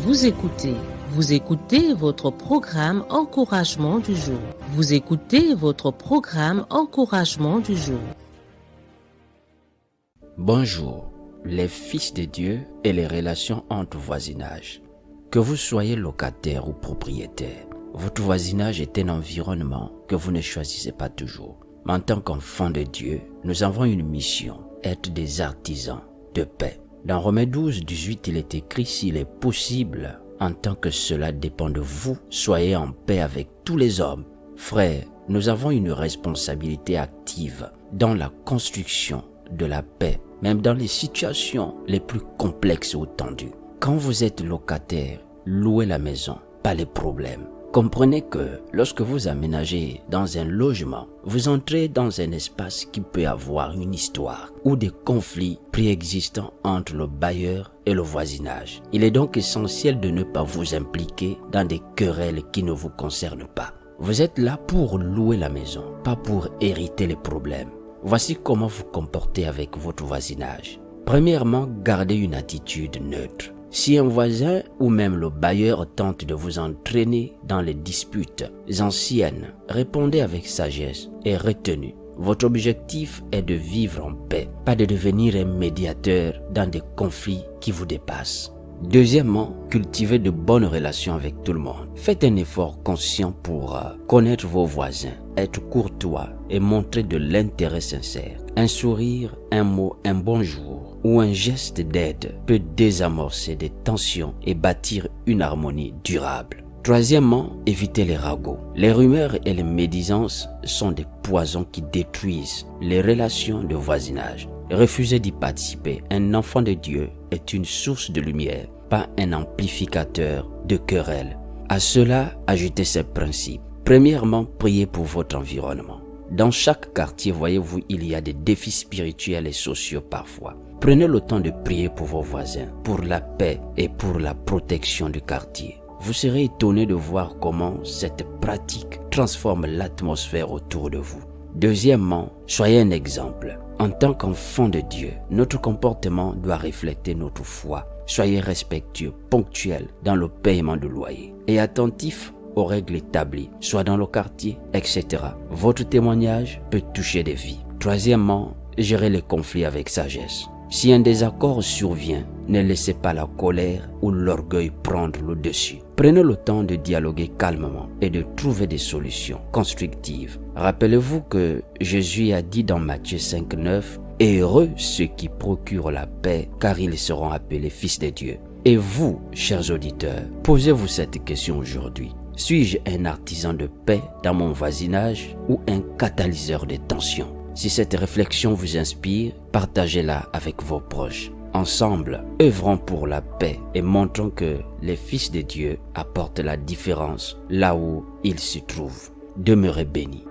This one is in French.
Vous écoutez votre programme Encouragement du jour. Vous écoutez votre programme Encouragement du jour. Bonjour, les fils de Dieu et les relations entre voisinage. Que vous soyez locataire ou propriétaire, votre voisinage est un environnement que vous ne choisissez pas toujours. Mais en tant qu'enfants de Dieu, nous avons une mission, être des artisans de paix. Dans Romains 12, 18, il est écrit « S'il est possible, en tant que cela dépend de vous, soyez en paix avec tous les hommes. » Frères, nous avons une responsabilité active dans la construction de la paix, même dans les situations les plus complexes ou tendues. Quand vous êtes locataire, louez la maison, pas les problèmes. Comprenez que lorsque vous aménagez dans un logement, vous entrez dans un espace qui peut avoir une histoire ou des conflits préexistants entre le bailleur et le voisinage. Il est donc essentiel de ne pas vous impliquer dans des querelles qui ne vous concernent pas. Vous êtes là pour louer la maison, pas pour hériter les problèmes. Voici comment vous comportez avec votre voisinage. Premièrement, gardez une attitude neutre. Si un voisin ou même le bailleur tente de vous entraîner dans les disputes anciennes, répondez avec sagesse et retenue. Votre objectif est de vivre en paix, pas de devenir un médiateur dans des conflits qui vous dépassent. Deuxièmement, cultivez de bonnes relations avec tout le monde. Faites un effort conscient pour connaître vos voisins, être courtois et montrer de l'intérêt sincère. Un sourire, un mot, un bonjour ou un geste d'aide peut désamorcer des tensions et bâtir une harmonie durable. Troisièmement, évitez les ragots. Les rumeurs et les médisances sont des poisons qui détruisent les relations de voisinage. Refusez d'y participer. Un enfant de Dieu est une source de lumière, pas un amplificateur de querelles. À cela, ajoutez ces principes. Premièrement, priez pour votre environnement. Dans chaque quartier, voyez-vous, il y a des défis spirituels et sociaux parfois. Prenez le temps de prier pour vos voisins, pour la paix et pour la protection du quartier. Vous serez étonné de voir comment cette pratique transforme l'atmosphère autour de vous. Deuxièmement, soyez un exemple. En tant qu'enfant de Dieu, notre comportement doit refléter notre foi. Soyez respectueux, ponctuels dans le paiement de loyer et attentifs aux règles établies, soit dans le quartier, etc. Votre témoignage peut toucher des vies. Troisièmement, gérez les conflits avec sagesse. Si un désaccord survient, ne laissez pas la colère ou l'orgueil prendre le dessus. Prenez le temps de dialoguer calmement et de trouver des solutions constructives. Rappelez-vous que Jésus a dit dans Matthieu 5,9 « Heureux ceux qui procurent la paix, car ils seront appelés fils de Dieu. » Et vous, chers auditeurs, posez-vous cette question aujourd'hui. Suis-je un artisan de paix dans mon voisinage ou un catalyseur de tensions? Si cette réflexion vous inspire, partagez-la avec vos proches. Ensemble, œuvrons pour la paix et montrons que les fils de Dieu apportent la différence là où ils se trouvent. Demeurez bénis.